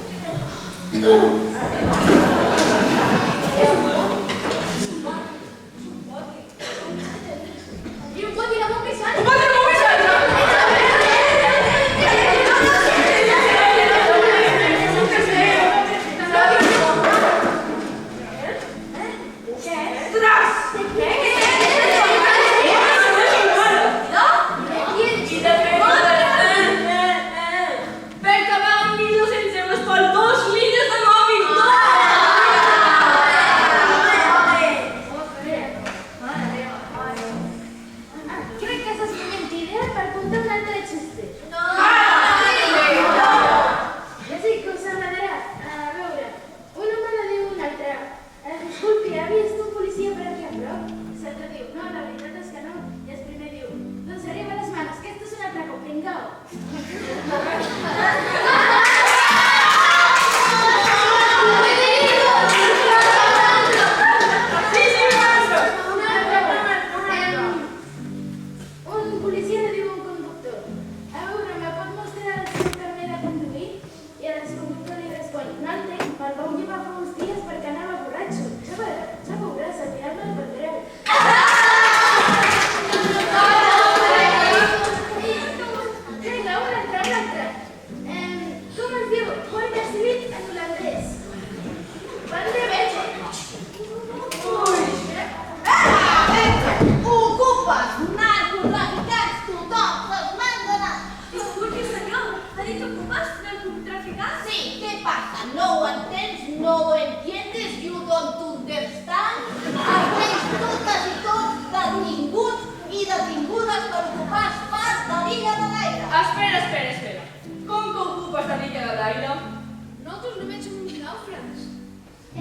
Crec que saps que mentida per contar un altre xiste. No! l'altre diu, no, la veritat és que no. I el primer diu, doncs arriba les manos, que esto es un atraco, pringao. Un policia li diu a un conductor, a veure, me pot mostrar el seu carnet de conduir? I el conductor li respon, no el tenc, me'l vau llevar fa uns dies perquè anava borratxo. Ja veuràs, al final me'l perdreu. Vinga, un altre. Com es diu guàrdia civil en holandès? Ocupes, narcotraficants, tothom, se'ls manda. Disculpi, senyor, ha dit ocupes narcotraficants? Sí, què passa? No ho entens? No ho entiendes? You don't understand? Almenys totes i tots detinguts i detingudes per ocupar espais de l'illa de l'aire. Espera. Com que ocupes de l'illa de l'aire? Nosaltres només som uns nàufrags.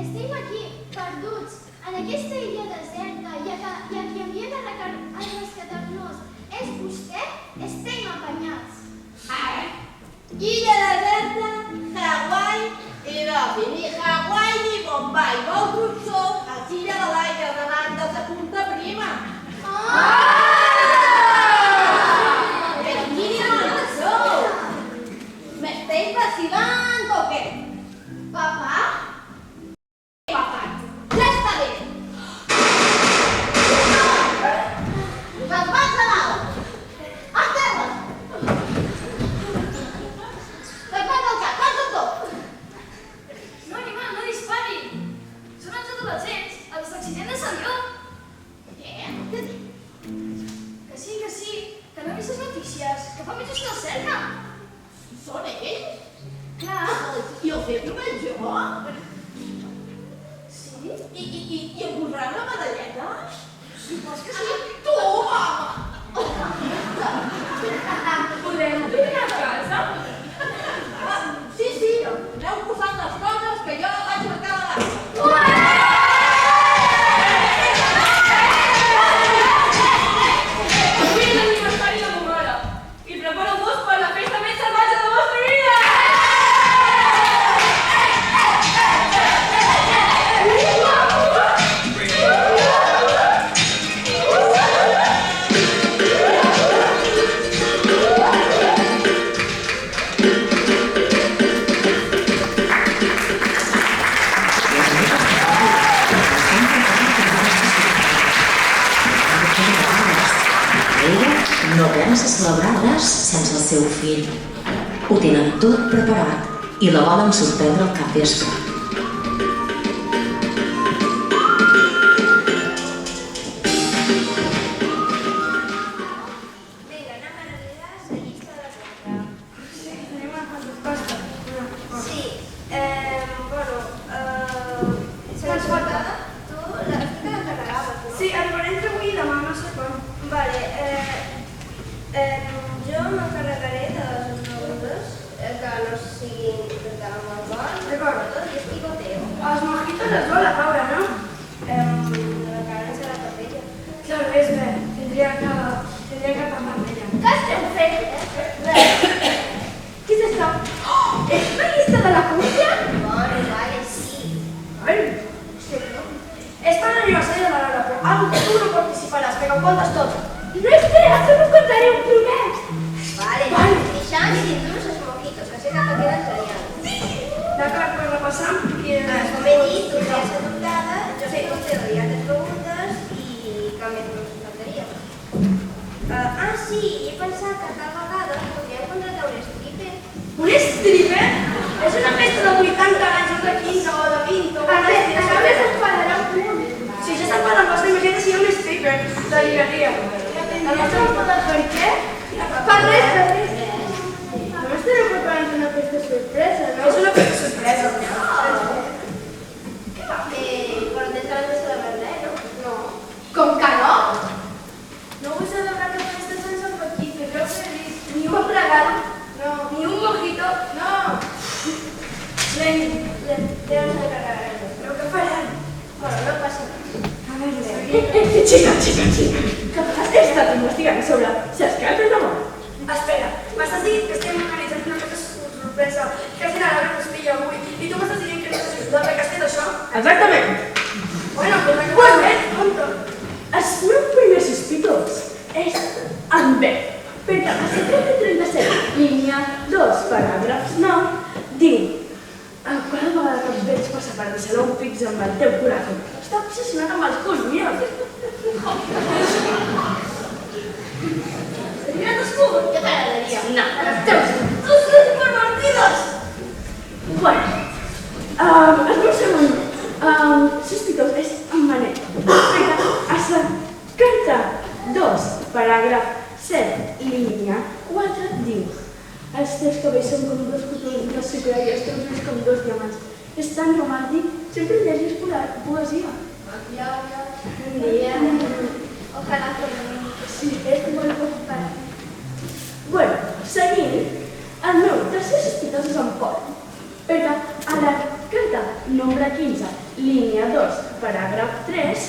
Estem aquí, perduts, en aquesta illa deserta i a qui havia de rescatar-nos és vostè? Estem apanyats. Illa deserta, Hawaii i Robi. Ni Hawaii ni Bombay. Vosaltres sou a l'illa de l'aire davant de la Punta Prima. Però quina hora sou? M'esteu vacilant o què? Papà? Papà, ja està bé. Les mans a dalt. A terra. Les mans al cap, fas tot. No, animal, no dispari. Són els adolescents, els d'accident de Salió. Què? Que sí, que no he vist les notícies, que fa mesos que els cerquen. Són ells? Clar. I els he trobat jo? Sí? I em posaran la medalleta? Supos que sí. Tu, mama! Podem tornar a casa? Sí, aneu posant les coses que jo vaig marcar la data. Avui és l'aniversari de ma mare i preparo-vos per la festa més salvatge de la vostra vida! Ella no pensa celebrar-les sense el seu fill. Ho tenen tot preparat i la volen sorprendre al capvespre. Vinga, anem a revisar la llista de compra. Sí, tenim una cosa de pasta. Sí, saps portada? Tu la carregaves, no? Sí, arribaré entre avui i demà, no sé quan. Vale, jo m'encarregaré de les begudes que no siguin de malvat, D'acord. i estigoteo. Els mojitos els vol la Paula, no? La carne serà per ella. Claro, és bé. Tindria que parlar amb ella. Què estem fent? Què és això? És una llista de la cuina? Bueno, vale, sí. Ai, hòstia, no. És per l'aniversari de la Laura, però algo que tu no participaràs, perquè ho contes tot. No, espera, que no contaré un promet. Vale, deixa'm i t'indús els mojitos, que sé que te queden genials. D'acord, per repassar. Com he dit, tu ja has adoptada, jo sé com te doy les begudes i canvies una secretaria. Sí, he pensat que tal vegada podríem contractar un stripper. Un stripper? És una festa de 80 anys, o de 15 o de 20 o... A veure, s'enfadarà un punt. Si ja s'enfada amb vostè, imagina't si hi ha un stripper de lligaria. El nostre enfadat per què? Per res. Només tenen preparant una festa sorpresa, no? És una festa sorpresa. Però Xica. He estat investigant sobre les cartes d'amor. Espera, m'estàs dient que estem organitzant una cosa sorpresa que al final haurem us pilla avui i tu m'estàs dient que no t'has ajudat perquè has fet això? Exactament. Bueno, pues compte. El meu primer sospitós és en B, perquè a secret 37, línia 2, paràgraf 9, diu: cada vegada que et veig passar per deixar un pix amb el teu corazón, està obsessionat amb els curs meus. Mira t'escudo, Què t'agradaria? No. tus superpartidos! Bueno, el meu segon sospitós és en Manel, perquè a la carta 2, paràgraf 7, línia 4, diu: els teus cabells són com dos cotons de sucre i els teus ulls com dos diamants. És tan romàntic, sempre llegis poesia. Ja. Un dia. Ojalá que no. Sí, és molt preocupant. Bueno, seguint, el meu tercer sospitós és en Pol, perquè a la carta nombre 15, línia 2, paràgraf 3,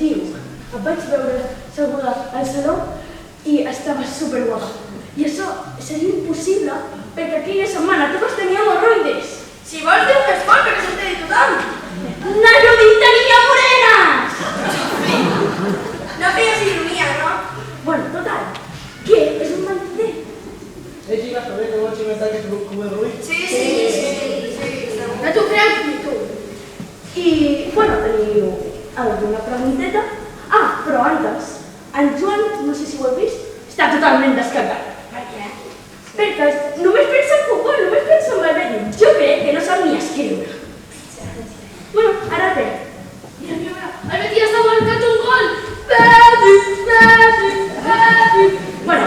diu: et vaig veure seguda al saló i estava superguapa. I això seria impossible perquè aquella setmana totes tenia hemorroides. Si vols dir més fort perquè s'entén tothom. ¡La Judit tenia morenes! No feies ironia, no? Bueno, total, que és un mentider. Xica, saber que vols inventar que com el Rui? Sí. No t'ho creus ni tu. I, bueno, teniu alguna pregunteta? Ah, però antes, en Joan, no sé si ho heu vist, està totalment descartat. Per què? Perquè només pensa en futbol, només pensa en Valverde. Jo crec que no sap ni escriure. Bueno, ara bé. Mira, el Betis està marcat un gol! Bueno,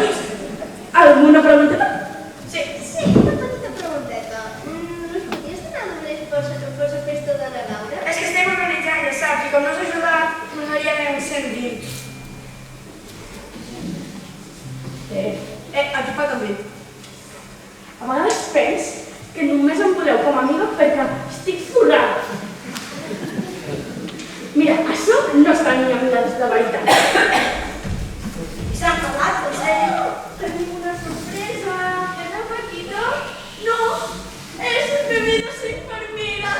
alguna pregunteta? Sí, una petita pregunteta. Us podries donar només per la festa de la Laura? És que estem organitzant, ja saps, i com no us ajuda, m'agradaria 120. Aquí fa també. A vegades pens que només em voleu com a amiga perquè estic forrada. Mira, això no està ni amigats de veritat. I s'han parlat, en sèrio? Tenim una sorpresa. ¿Es un Paquito? No, es un bebé de su enfermera.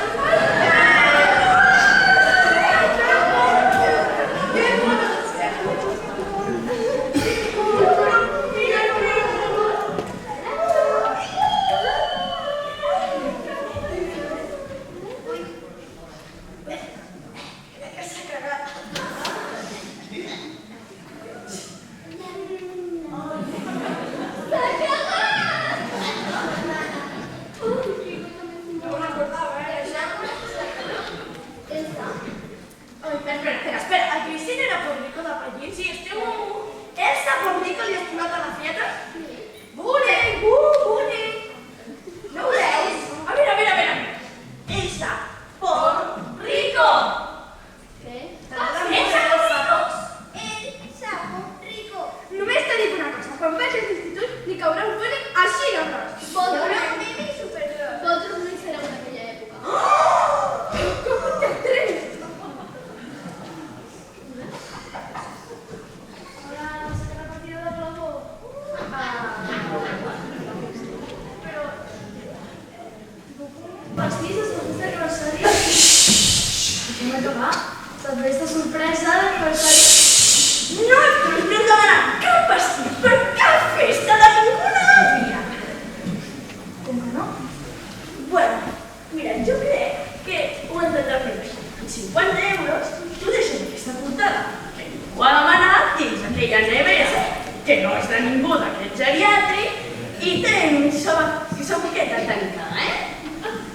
Espera, el Cristian era pornico de Pallín? Sí, estiu... Elsa pornico li has posat a la fieta? Bullying, bullying! No ho veus? A veure. Elsa, pornico! Què? Elsa, pornico! Elsa, rico. Només t'he dit una cosa, quan vagis a l'institut li caurà un bullying així de gros. Voldrà un meme superior. Voldrà un serà en aquella època. Com t'atreves? Hola, soc la partida de plafó. Però... Pastisses, de groseria... Hem d'acabar. T'has vist de sorpresa d'aniversari. Nosaltres no hem demanat cap pastís per cap festa de ninguna àvia. Com que no? Bueno, mira, jo crec que ho entendrà més. Amb 50 euros, tu deixes aquesta portada que ningú ha demanat dins aquella nevera que no és de ningú d'aquest geriàtric i tens la boqueta tancada,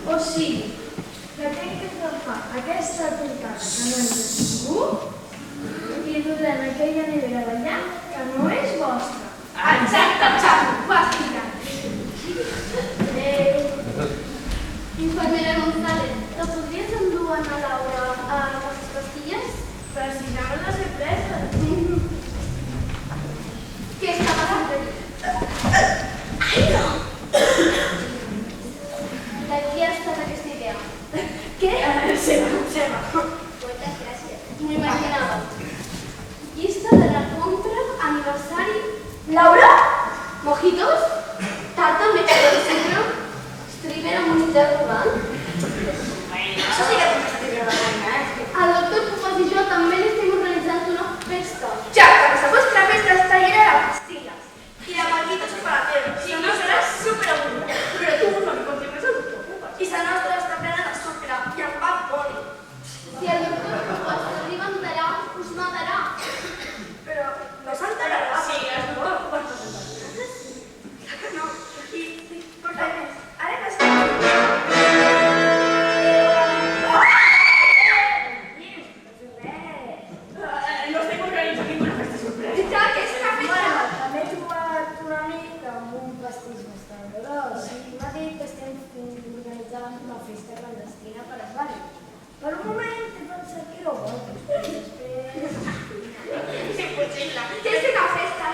O sigui, que tinc que agafar aquesta portada que no és de ningú i durem aquella nevera d'allà que no és vostra. Exacte. Vas ficar. Infermera González, te podries endur a la Laura a les pastilles? Per si anaven a ser preses. Què està passant? Ai, no. De qui ha estat aquesta idea? Què? Seva. Moltes gràcies. M'ho imaginava. Paquitos? Tarta amb extra de sucre? Streamer amb un interrogant? Això sí que t'ho de la feina, El doctor Pupas i jo també l'estem organitzant una festa. Ja, perquè la vostra festa està llena de pastilles. I la Paquita s'ho farà fer. Si no serà superavorrida. Però tu no li pots dir res al doctor Pupas. I la nostra està plena de sucre i amb pa poli. Si el doctor Pupas arriba a enterar, us matarà. Però no s'enterarà. Sí, és bo. Clar que no. I, per favor, ara que està... No estem organitzant ninguna festa sorpresa. Ja, que és una festa. Bueno, també he trobat un amic amb un pastís bastant gros i m'ha dit que estem organitzant una festa clandestina per esbarri. Per un moment he pensat que era bo, però després... És impossible. És una festa.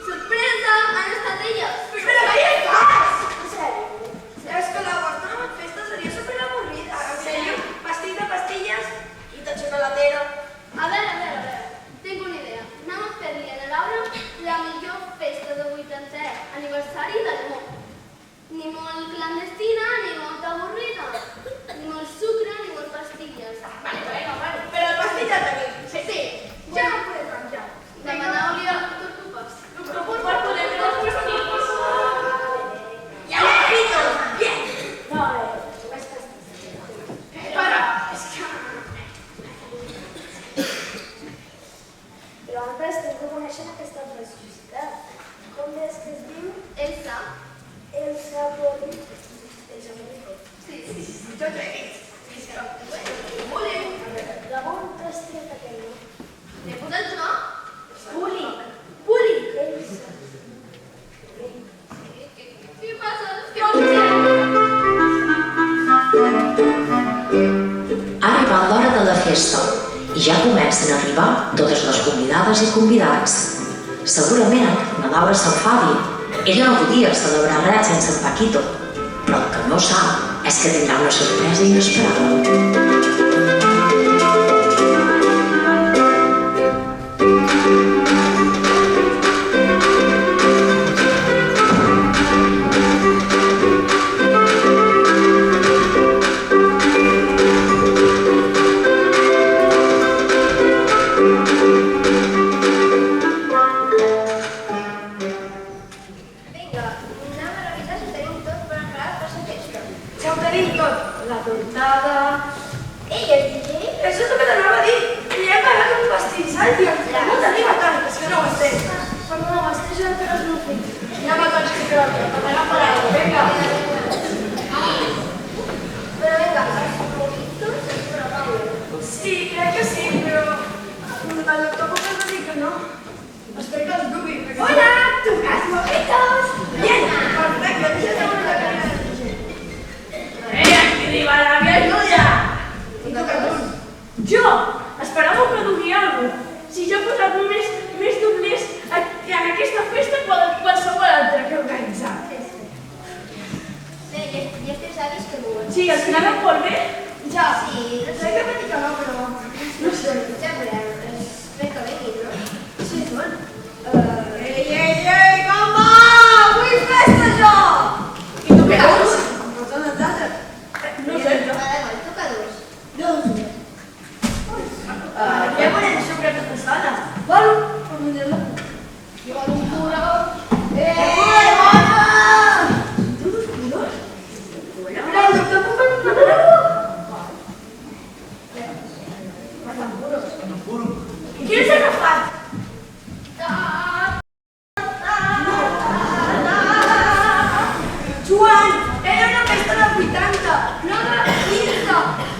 Sorpresa! Han estat elles! Però què fas? En sèrio? És que la vostra festa seria superavorrida. En sèrio? Pastís de pastilles i tot xocolatero. A veure. Tinc una idea. Anem a fer-li a la Laura la millor festa de 80è aniversari del món. Ni molt clandestina, ni molt avorrida. Ni molt sucre, ni molt pastilles. Vale. Però el pastís ja el tenim. Sí. Ja no podem menjar. Demaneu-li al doctor Pupas. Doctor Pupas, podem fer els pastilles. I els pitos. Bien. No, Para. És que... però antes tinc que conèixer aquesta preciositat. Com és que es diu? Elsa. Elsa Poli. Elsa Poli. Sí. Jo t'ho he dit. Bullying. La bon trastret aquell, no? L'he posat jo? Bullying. Elsa. Què passa? Ha arribat l'hora de la festa i ja comencen a arribar totes les convidades i convidats. Segurament la Laura s'enfadi. Ella no podia celebrar res sense en Paquito, però el que no sap és que tindrà una sorpresa inesperada. Vinga, anem a revisar si tenim tot preparat per la festa. Ja ho tenim tot. La tortada... Ei, el DJ? Això és el que t'anava a dir. Li he pagat un pastissal i em fa molta llibertat, és que no ho estem. Perdona, m'estàs encara el meu fill. Ja m'ha tot xicot, t'agafa l'aigua. Vinga. Però vinga, els monitos és una taula. Sí, crec que sí, però... El doctor Pupas va dir que no. Espero que els dugui. Hola, tu cas, mojitos. Bien, perfecte, deixa de veure la cara del DJ. Aquí arriba la meva ajuda. I toca tu. Jo? Esperàveu que dugui alguna cosa. Si jo he posat més doblers en aquesta festa que qualsevol altra que he organitzat. Bé, ja estem savis que diuen. Sí, al final em pot bé? Ja. Sí, no Crec que m'ha dit que no, però... No sé. ja veurem. Espero que vinguin, no? Sí, bon. Ei, com va? Vull festa, jo! I tu què vols? Em pots donar data? No sé, jo. Vale, toca dos. Ja volem sucre tota sala. Vol? Com ho diré? Jo vol un puro. Bona! Tu dos puros? Mira, el doctor Pupas em donarà. Parlen puros. I qui els ha agafat? Joan, era una festa de 80, no de 15.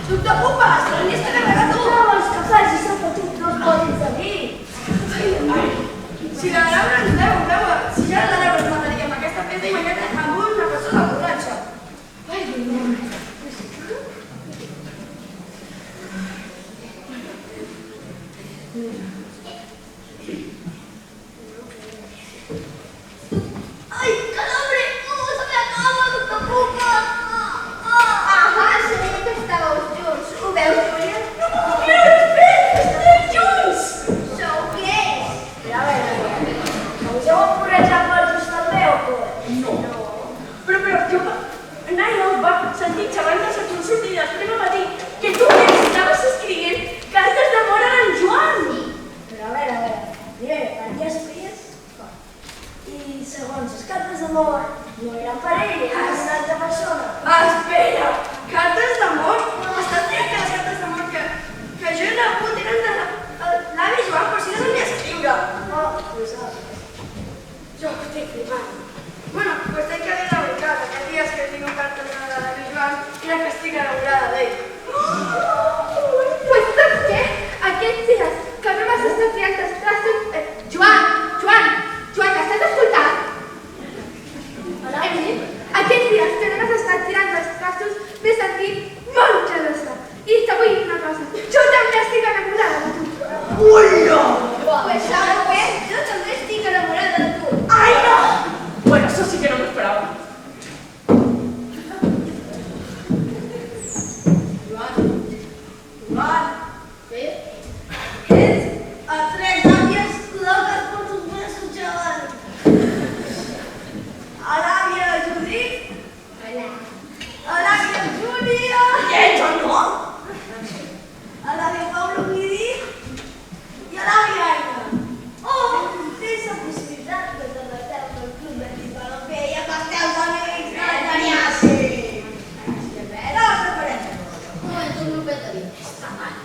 Doctor Pupas, l'han descarregat tu. No vols que facis el que tu no pots dir. Si la Laura ens deu, si ja la Laura ens mataria amb aquesta festa, imagina't amb una persona borratxa. Ai, Déu meu. Ai, calambre! Se me acaba, doctor Pupas! Ahà, sabia que estàveu junts. Ho veus, Júlia? No m'ho puc creure, espera, estarem junts! Sou gais! Ja, us heu emborratxat per A tres àvies loques por tus besos, chaval. A l'àvia Judit. A l'àvia Júlia. Yo no. A l'àvia Pablo Guidi. I a l'àvia Aina. Oh, tens la possibilitat que te reteu del club de Tipalopé i amb els teus amics de Taniasi. No us preparem. Un moment, un grupet de dit. Està mal.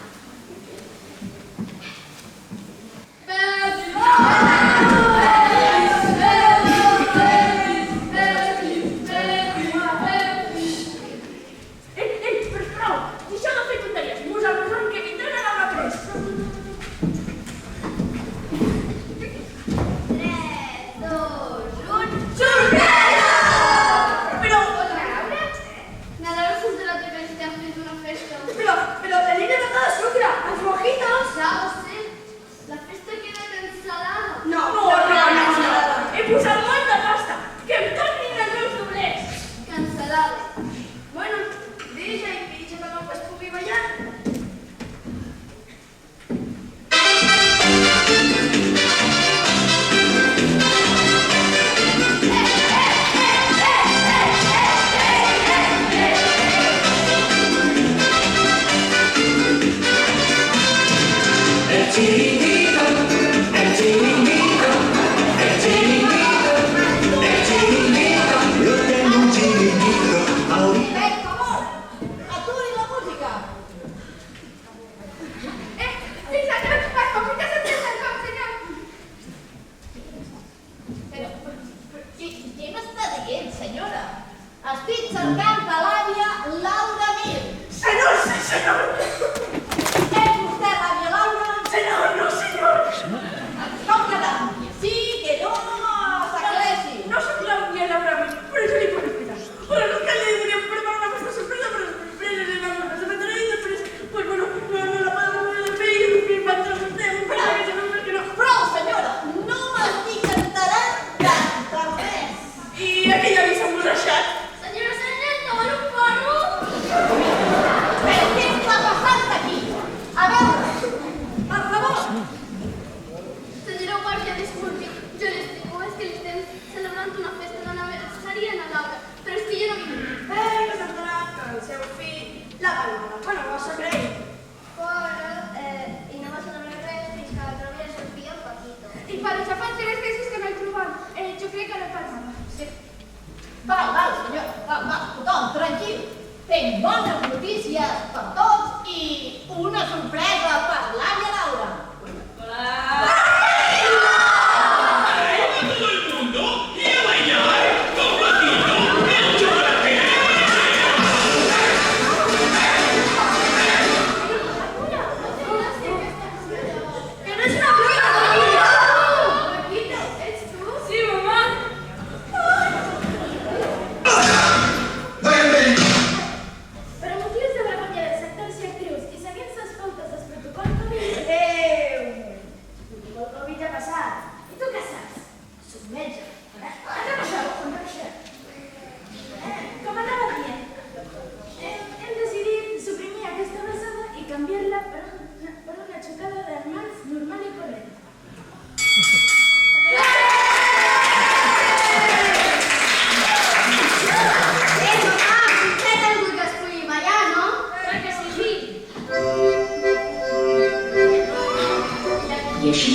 I així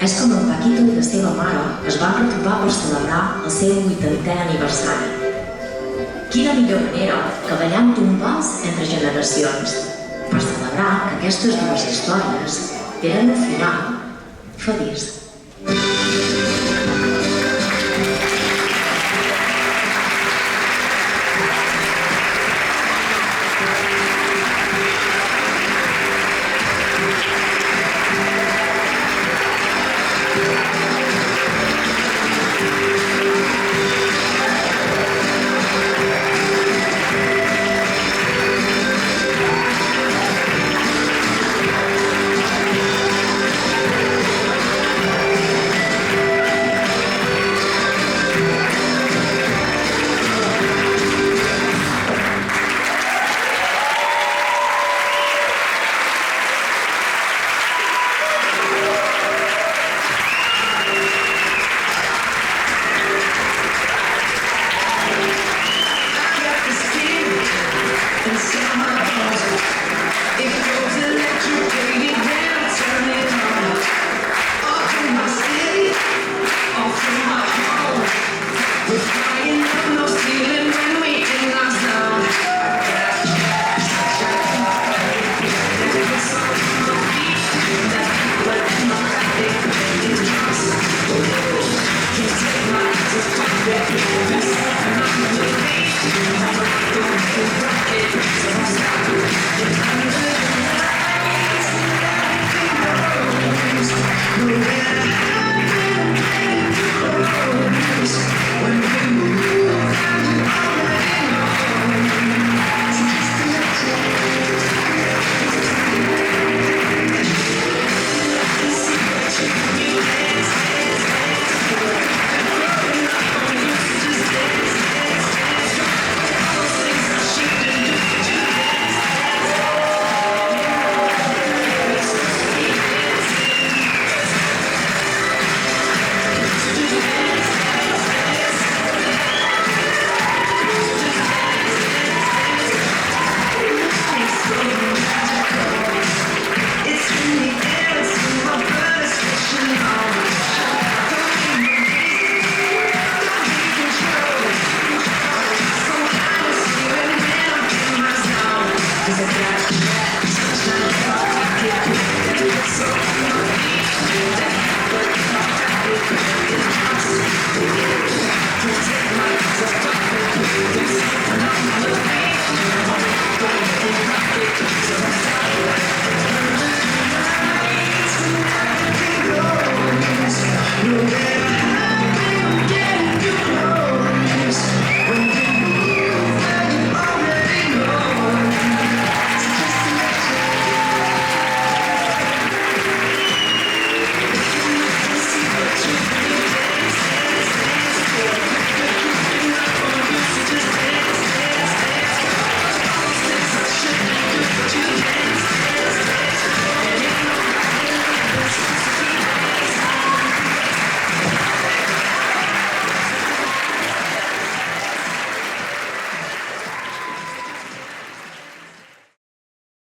és com en Paquito i la seva mare es van retrobar per celebrar el seu 80è aniversari. Quina millor manera que ballar un vals entre generacions per celebrar que aquestes dues històries tenen un final feliç.